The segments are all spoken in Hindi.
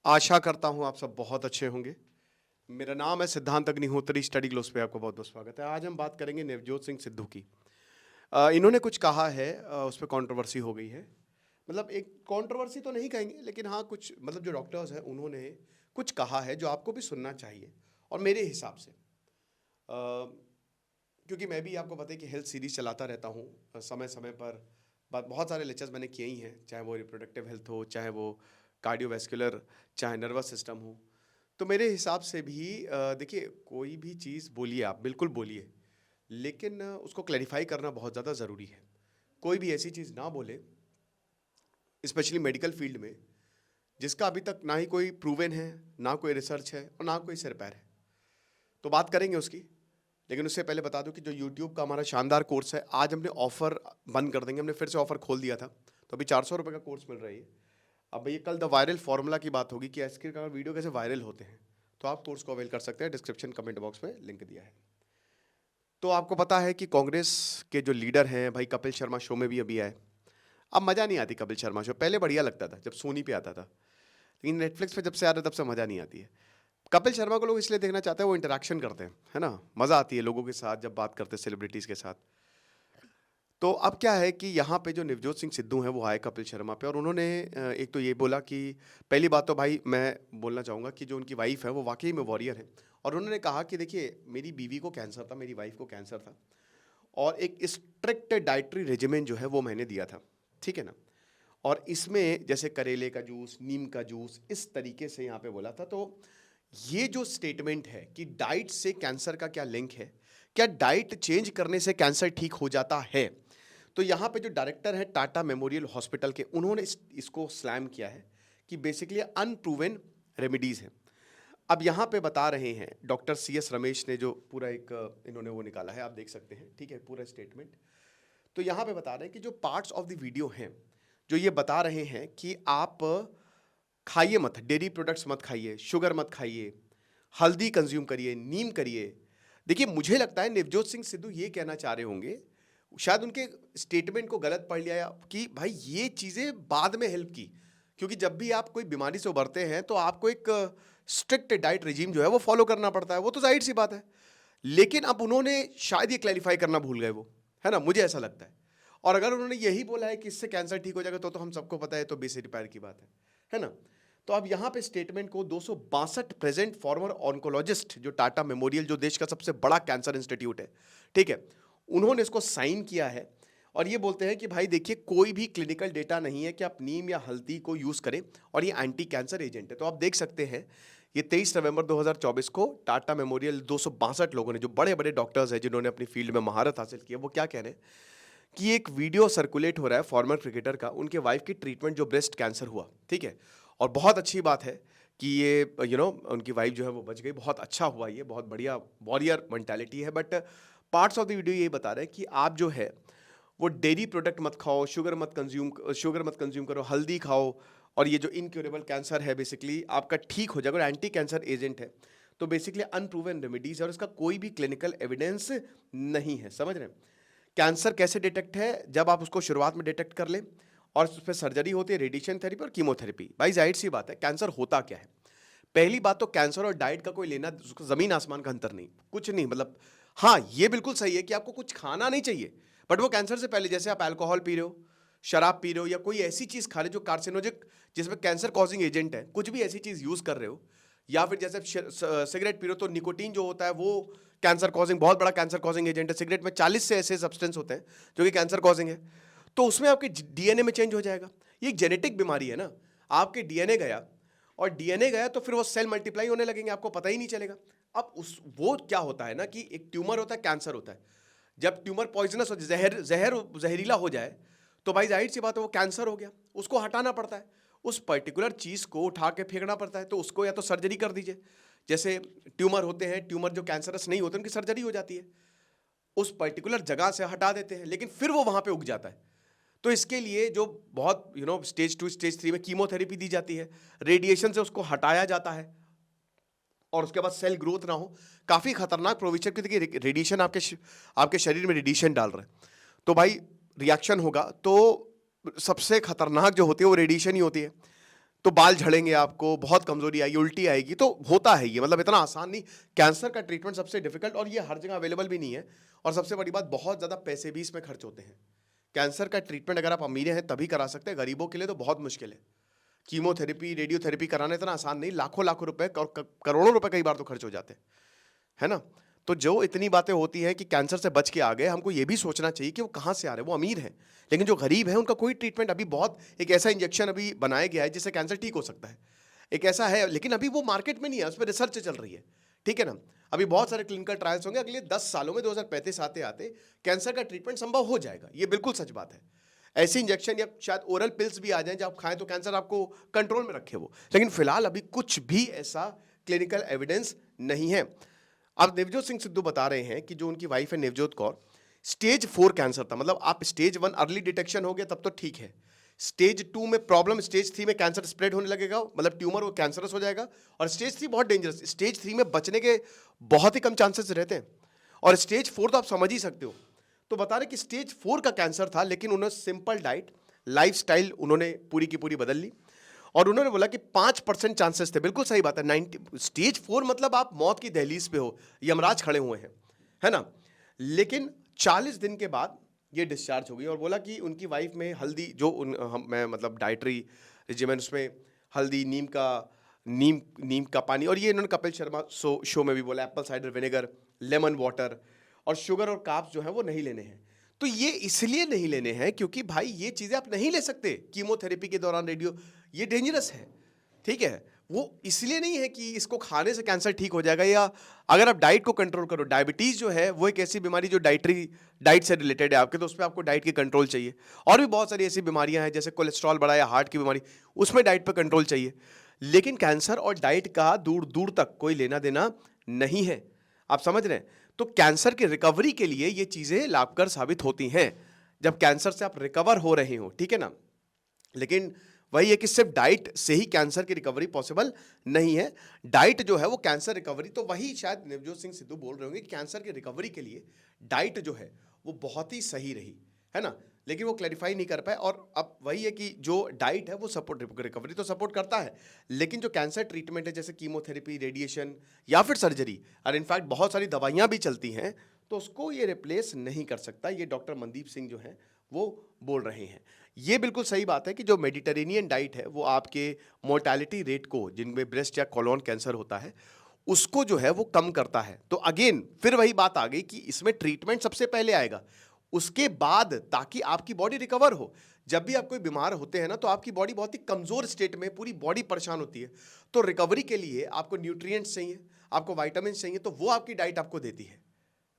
आशा करता हूँ आप सब बहुत अच्छे होंगे। मेरा नाम है सिद्धांत अग्निहोत्री, स्टडी ग्लोस पे आपको बहुत बहुत स्वागत है। आज हम बात करेंगे नवजोत सिंह सिद्धू की। इन्होंने कुछ कहा है, उस पर कंट्रोवर्सी हो गई है। मतलब एक कंट्रोवर्सी तो नहीं कहेंगे, लेकिन हाँ कुछ मतलब जो डॉक्टर्स हैं उन्होंने कुछ कहा है जो आपको भी सुनना चाहिए। और मेरे हिसाब से क्योंकि मैं भी आपको पता है कि हेल्थ सीरीज चलाता रहता हूँ समय समय पर। बहुत सारे लेक्चर्स मैंने किए ही हैं, चाहे वो रिप्रोडक्टिव हेल्थ हो, चाहे वो कार्डियोवैस्कुलर, चाहे नर्वस सिस्टम हो। तो मेरे हिसाब से भी देखिए, कोई भी चीज़ बोलिए, आप बिल्कुल बोलिए, लेकिन उसको क्लैरिफाई करना बहुत ज़्यादा ज़रूरी है। कोई भी ऐसी चीज़ ना बोले, स्पेशली मेडिकल फील्ड में, जिसका अभी तक ना ही कोई प्रूवन है, ना कोई रिसर्च है और ना कोई सिर पैर है। तो बात करेंगे उसकी, लेकिन उससे पहले बता दूं कि जो यूट्यूब का हमारा शानदार कोर्स है, आज हमने ऑफर बंद कर देंगे। हमने फिर से ऑफर खोल दिया था, तो अभी 400 रुपये का कोर्स मिल रही है। अब ये कल द वायरल फार्मूला की बात होगी कि ऐसे का वीडियो कैसे वायरल होते हैं। तो आप कोर्स को अवेल कर सकते हैं, डिस्क्रिप्शन कमेंट बॉक्स में लिंक दिया है। तो आपको पता है कि कांग्रेस के जो लीडर हैं भाई, कपिल शर्मा शो में भी अभी आए। अब मज़ा नहीं आती कपिल शर्मा शो, पहले बढ़िया लगता था जब सोनी पे आता था, लेकिन नेटफ्लिक्स पे जब से आ रहा है तब से मज़ा नहीं आती है। कपिल शर्मा को लोग इसलिए देखना चाहते हैं, वो इंटरेक्शन करते हैं, है ना, मज़ा आती है लोगों के साथ जब बात करते हैं सेलिब्रिटीज़ के साथ। तो अब क्या है कि यहाँ पे जो नवजोत सिंह सिद्धू हैं वो आए कपिल शर्मा पे, और उन्होंने एक तो ये बोला कि पहली बात तो भाई मैं बोलना चाहूँगा कि जो उनकी वाइफ है वो वाकई में वॉरियर है। और उन्होंने कहा कि देखिए, मेरी बीवी को कैंसर था, मेरी वाइफ को कैंसर था, और एक स्ट्रिक्ट डाइटरी रेजिमेंट जो है वो मैंने दिया था, ठीक है ना। और इसमें जैसे करेले का जूस, नीम का जूस, इस तरीके से यहाँ पे बोला था। तो ये जो स्टेटमेंट है कि डाइट से कैंसर का क्या लिंक है, क्या डाइट चेंज करने से कैंसर ठीक हो जाता है, तो यहाँ पे जो डायरेक्टर है टाटा मेमोरियल हॉस्पिटल के, उन्होंने इसको स्लैम किया है कि बेसिकली अनप्रूवन रेमेडीज है। अब यहाँ पे बता रहे हैं डॉक्टर CS रमेश ने, जो पूरा एक इन्होंने वो निकाला है, आप देख सकते हैं, ठीक है, पूरा स्टेटमेंट। तो यहाँ पे बता रहे हैं कि जो पार्ट्स ऑफ द वीडियो हैं, जो ये बता रहे हैं कि आप खाइए मत, डेयरी प्रोडक्ट्स मत खाइए, शुगर मत खाइए, हल्दी कंज्यूम करिए, नीम करिए। देखिए, मुझे लगता है नवजोत सिंह सिद्धू ये कहना चाह रहे होंगे, शायद उनके स्टेटमेंट को गलत पढ़ लिया कि भाई ये चीज़ें बाद में हेल्प की, क्योंकि जब भी आप कोई बीमारी से उबरते हैं तो आपको एक स्ट्रिक्ट डाइट रिजीम जो है वो फॉलो करना पड़ता है, वो तो जाहिर सी बात है। लेकिन अब उन्होंने शायद ये क्लैरिफाई करना भूल गए वो, है ना, मुझे ऐसा लगता है। और अगर उन्होंने यही बोला है कि इससे कैंसर ठीक हो जाएगा, तो हम सबको पता है तो बेसिक पैर की बात है ना। तो अब यहाँ पे स्टेटमेंट को 262 प्रेजेंट फॉर्मर ऑन्कोलॉजिस्ट, जो टाटा मेमोरियल, जो देश का सबसे बड़ा कैंसर इंस्टीट्यूट है, ठीक है, उन्होंने इसको साइन किया है। और ये बोलते हैं कि भाई देखिए, कोई भी क्लिनिकल डेटा नहीं है कि आप नीम या हल्दी को यूज़ करें, और ये एंटी कैंसर एजेंट है। तो आप देख सकते हैं, ये 23 नवंबर 2024 को टाटा मेमोरियल 262 लोगों ने, जो बड़े बड़े डॉक्टर्स हैं जिन्होंने अपनी फील्ड में महारत हासिल की है, वो क्या कह रहे हैं कि एक वीडियो सर्कुलेट हो रहा है फॉर्मर क्रिकेटर का, उनके वाइफ की ट्रीटमेंट, जो ब्रेस्ट कैंसर हुआ, ठीक है। और बहुत अच्छी बात है कि ये उनकी वाइफ जो है वो बच गई, बहुत अच्छा हुआ, ये बहुत बढ़िया वॉरियर मेंटालिटी है। But parts of the video ये बता रहे हैं कि आप जो है वो डेयरी प्रोडक्ट मत खाओ, शुगर मत कंज्यूम करो, हल्दी खाओ, और ये जो इनक्योरेबल कैंसर है बेसिकली आपका ठीक हो जाएगा, और एंटी कैंसर एजेंट है। तो बेसिकली अनप्रूवन रेमेडीज है, और इसका कोई भी क्लिनिकल एविडेंस नहीं है, समझ रहे हैं। कैंसर कैसे डिटेक्ट है, जब आप उसको शुरुआत में डिटेक्ट कर लें, और उस पर सर्जरी होती है, रेडिएशन थेरेपी और कीमोथेरेपी। भाई जाहिर सी बात है, कैंसर होता क्या है। पहली बात तो कैंसर और डाइट का कोई लेना जमीन आसमान का अंतर नहीं, कुछ नहीं। मतलब हाँ, ये बिल्कुल सही है कि आपको कुछ खाना नहीं चाहिए, बट वो कैंसर से पहले, जैसे आप अल्कोहल पी रहे हो, शराब पी रहे हो, या कोई ऐसी चीज खा रहे हो जो कार्सिनोजिक, जिसमें कैंसर कॉजिंग एजेंट है, कुछ भी ऐसी चीज यूज कर रहे हो, या फिर जैसे सिगरेट पी रहे हो, तो निकोटीन जो होता है वो कैंसर कॉजिंग, बहुत बड़ा कैंसर कॉजिंग एजेंट है। सिगरेट में 40 से ऐसे सब्सटेंस होते हैं जो कि कैंसर कॉजिंग है। तो उसमें आपके डीएनए में चेंज हो जाएगा। ये एक जेनेटिक बीमारी है ना, आपके डीएनए गया, और डीएनए गया तो फिर वो सेल मल्टीप्लाई होने लगेंगे, आपको पता ही नहीं चलेगा। अब उस वो क्या होता है ना कि एक ट्यूमर होता है, कैंसर होता है। जब ट्यूमर पॉइजनस हो, जहरीला हो जाए, तो भाई जाहिर सी बात है वो कैंसर हो गया, उसको हटाना पड़ता है, उस पर्टिकुलर चीज को उठा के फेंकना पड़ता है। तो उसको या तो सर्जरी कर दीजिए, जैसे ट्यूमर होते हैं, ट्यूमर जो कैंसरस नहीं होते उनकी सर्जरी हो जाती है, उस पर्टिकुलर जगह से हटा देते हैं, लेकिन फिर वो वहां पे उग जाता है। तो इसके लिए जो बहुत स्टेज 2 स्टेज 3 में कीमोथेरेपी दी जाती है, रेडिएशन से उसको हटाया जाता है, और उसके बाद सेल ग्रोथ ना हो। काफी खतरनाक प्रोविजन, क्योंकि रेडिएशन आपके शरीर में रेडिएशन डाल रहे हैं, तो भाई रिएक्शन होगा। तो सबसे खतरनाक जो होती है वो रेडिएशन ही होती है। तो बाल झड़ेंगे आपको, बहुत कमजोरी आएगी, उल्टी आएगी। तो होता है ये, मतलब इतना आसान नहीं। कैंसर का ट्रीटमेंट सबसे डिफिकल्ट, और ये हर जगह अवेलेबल भी नहीं है। और सबसे बड़ी बात, बहुत ज्यादा पैसे भी इसमें खर्च होते हैं। कैंसर का ट्रीटमेंट अगर आप अमीर हैं तभी करा सकते हैं, गरीबों के लिए तो बहुत मुश्किल है। कीमोथेरेपी, रेडियोथेरेपी कराना इतना आसान नहीं, लाखों लाखों रुपए, करोड़ों रुपए कई बार तो खर्च हो जाते हैं, है ना। तो जो इतनी बातें होती हैं कि कैंसर से बच के आ गए, हमको ये भी सोचना चाहिए कि वो कहाँ से आ रहे हैं। वो अमीर हैं, लेकिन जो गरीब हैं उनका कोई ट्रीटमेंट अभी, बहुत एक ऐसा इंजेक्शन अभी बनाया गया है जिससे कैंसर ठीक हो सकता है, एक ऐसा है, लेकिन अभी वो मार्केट में नहीं है, उस पर रिसर्च चल रही है, ठीक है ना। अभी बहुत सारे क्लिनिकल ट्रायल्स होंगे, अगले 10 सालों में 2035 आते आते कैंसर का ट्रीटमेंट संभव हो जाएगा, ये बिल्कुल सच बात है। ऐसे इंजेक्शन या शायद ओरल पिल्स भी आ जाएं, जब आप खाएं तो कैंसर आपको कंट्रोल में रखे वो, लेकिन फिलहाल अभी कुछ भी ऐसा क्लिनिकल एविडेंस नहीं है। अब नवजोत सिंह सिद्धू बता रहे हैं कि जो उनकी वाइफ है नवजोत कौर, स्टेज 4 कैंसर था। मतलब आप स्टेज 1 अर्ली डिटेक्शन हो गया तब तो ठीक है, स्टेज 2 में प्रॉब्लम, स्टेज 3 में कैंसर स्प्रेड होने लगेगा, मतलब ट्यूमर वो कैंसरस हो जाएगा, और स्टेज 3 बहुत डेंजरस, स्टेज 3 में बचने के बहुत ही कम चांसेस रहते हैं, और स्टेज 4 तो आप समझ ही सकते हो। तो बता रहे कि स्टेज 4 का कैंसर था, लेकिन उन्होंने सिंपल डाइट, लाइफस्टाइल उन्होंने पूरी की पूरी बदल ली, और उन्होंने बोला कि 5% चांसेस थे। बिल्कुल सही बात है, 90, स्टेज 4 मतलब आप मौत की दहलीज पे हो, यमराज खड़े हुए हैं, है ना। लेकिन 40 दिन के बाद ये डिस्चार्ज हो गई, और बोला कि उनकी वाइफ में हल्दी, जो मैं मतलब डाइटरी रिजिमेंट, उसमें हल्दी, नीम का पानी, और ये इन्होंने कपिल शर्मा शो में भी बोला, Apple cider vinegar, lemon water, और शुगर और कार्ब्स जो है वो नहीं लेने हैं। तो ये इसलिए नहीं लेने हैं क्योंकि भाई ये चीजें आप नहीं ले सकते कीमोथेरेपी के दौरान, रेडियो, ये डेंजरस है, ठीक है। वो इसलिए नहीं है कि इसको खाने से कैंसर ठीक हो जाएगा, या अगर आप डाइट को कंट्रोल करो, डायबिटीज जो है वो एक ऐसी बीमारी जो डाइट से रिलेटेड है आपके, तो उसमें आपको डाइट की कंट्रोल चाहिए। और भी बहुत सारी ऐसी बीमारियां हैं जैसे कोलेस्ट्रॉल बढ़ा या हार्ट की बीमारी, उसमें डाइट पे कंट्रोल चाहिए। लेकिन कैंसर और डाइट का दूर दूर तक कोई लेना देना नहीं है, आप समझ रहे हैं। तो कैंसर की रिकवरी के लिए ये चीजें लाभकर साबित होती हैं, जब कैंसर से आप रिकवर हो रहे हो, ठीक है ना। लेकिन वही है कि सिर्फ डाइट से ही कैंसर की रिकवरी पॉसिबल नहीं है। डाइट जो है वो कैंसर रिकवरी, तो वही शायद नवजोत सिंह सिद्धू बोल रहे होंगे कि कैंसर की रिकवरी के लिए डाइट जो है वो बहुत ही सही रही, है ना। लेकिन वो क्लैरिफाई नहीं कर पाए, और अब वही है कि जो डाइट है वो सपोर्ट, रिकवरी तो सपोर्ट करता है, लेकिन जो कैंसर ट्रीटमेंट है जैसे कीमोथेरेपी, रेडिएशन या फिर सर्जरी, और इनफैक्ट बहुत सारी दवाइयां भी चलती हैं, तो उसको ये रिप्लेस नहीं कर सकता। ये डॉक्टर मनदीप सिंह जो हैं वो बोल रहे हैं। ये बिल्कुल सही बात है कि जो मेडिटेरेनियन डाइट है वो आपके मोर्टेलिटी रेट को, जिनमें ब्रेस्ट या कोलोन कैंसर होता है, उसको जो है वो कम करता है। तो अगेन फिर वही बात आ गई कि इसमें ट्रीटमेंट सबसे पहले आएगा, उसके बाद, ताकि आपकी बॉडी रिकवर हो। जब भी आप कोई बीमार होते हैं ना, तो आपकी बॉडी बहुत ही कमजोर स्टेट में, पूरी बॉडी परेशान होती है। तो रिकवरी के लिए आपको न्यूट्रिएंट्स चाहिए, आपको वाइटामिन चाहिए, तो वो आपकी डाइट आपको देती है,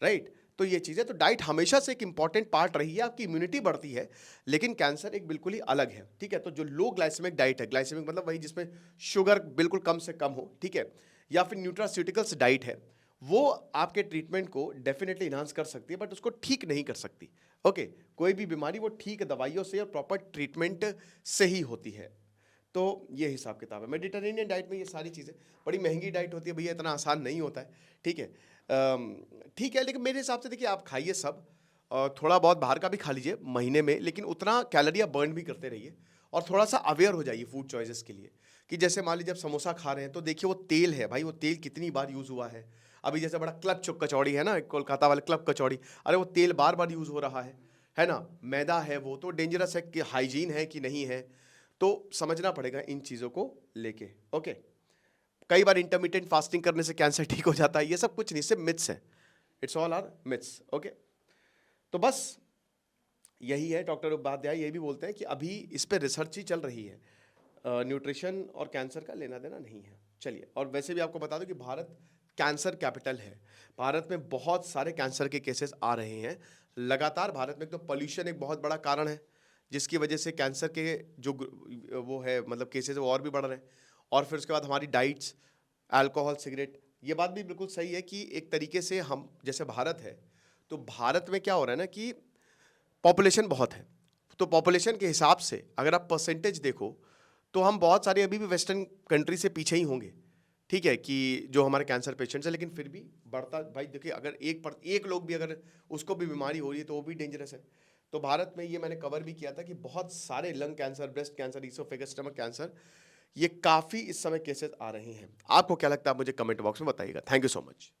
राइट। तो ये चीज़ है, तो डाइट हमेशा से एक इंपॉर्टेंट पार्ट रही है, आपकी इम्यूनिटी बढ़ती है। लेकिन कैंसर एक बिल्कुल ही अलग है, ठीक है। तो जो लो ग्लाइसेमिक डाइट है, ग्लाइसेमिक मतलब वही जिसमें शुगर बिल्कुल कम से कम हो, ठीक है, या फिर न्यूट्रास्यूटिकल्स डाइट है, वो आपके ट्रीटमेंट को डेफिनेटली इन्हांस कर सकती है, बट उसको ठीक नहीं कर सकती। ओके, कोई भी बीमारी वो ठीक दवाइयों से और प्रॉपर ट्रीटमेंट से ही होती है। तो ये हिसाब किताब है। मेडिटेरेनियन डाइट में ये सारी चीज़ें, बड़ी महंगी डाइट होती है भैया, इतना आसान नहीं होता है, ठीक है। ठीक है, लेकिन मेरे हिसाब से देखिए, आप खाइए सब, और थोड़ा बहुत बाहर का भी खा लीजिए महीने में, लेकिन उतना कैलोरी आप बर्न भी करते रहिए, और थोड़ा सा अवेयर हो जाइए फूड चॉइसेस के लिए। कि जैसे मान लीजिए आप समोसा खा रहे हैं, तो देखिए वो तेल है भाई, वो तेल कितनी बार यूज़ हुआ है। अभी जैसे बड़ा क्लब चौक कचौड़ी है ना, कोलकाता वाले क्लब कचौड़ी, अरे वो तेल बार बार यूज़ हो रहा है ना। मैदा है, वो तो डेंजरस है, कि हाइजीन है कि नहीं है, तो समझना पड़ेगा इन चीज़ों को लेके। ओके, कई बार इंटरमीडिएट फास्टिंग करने से कैंसर ठीक हो जाता है, ये सब कुछ नहीं, सिर्फ मिथ्स है, it's all are myths. Okay, तो बस यही है। डॉक्टर उपाध्याय ये भी बोलते हैं कि अभी इस पर रिसर्च ही चल रही है, न्यूट्रिशन और कैंसर का लेना देना नहीं है। चलिए, और वैसे भी आपको बता दूं कि भारत कैंसर कैपिटल है, भारत में बहुत सारे कैंसर के केसेस आ रहे हैं लगातार। भारत में तो पॉल्यूशन एक बहुत बड़ा कारण है, जिसकी वजह से कैंसर के जो वो है, मतलब केसेस वो और भी बढ़ रहे हैं। और फिर उसके बाद हमारी डाइट्स, अल्कोहल, सिगरेट, ये बात भी बिल्कुल सही है कि एक तरीके से हम, जैसे भारत है, तो भारत में क्या हो रहा है ना कि पॉपुलेशन बहुत है, तो पॉपुलेशन के हिसाब से अगर आप परसेंटेज देखो, तो हम बहुत सारे अभी भी वेस्टर्न कंट्री से पीछे ही होंगे, ठीक है, कि जो हमारे कैंसर पेशेंट्स हैं। लेकिन फिर भी बढ़ता, भाई देखिए, अगर एक लोग भी अगर उसको भी बीमारी हो रही है तो वो भी डेंजरस है। तो भारत में ये मैंने कवर भी किया था कि बहुत सारे lung cancer, breast cancer, oesophagus, stomach cancer, ये काफ़ी इस समय केसेस आ रहे हैं। आपको क्या लगता है, आप मुझे कमेंट बॉक्स में बताइएगा। Thank you so much.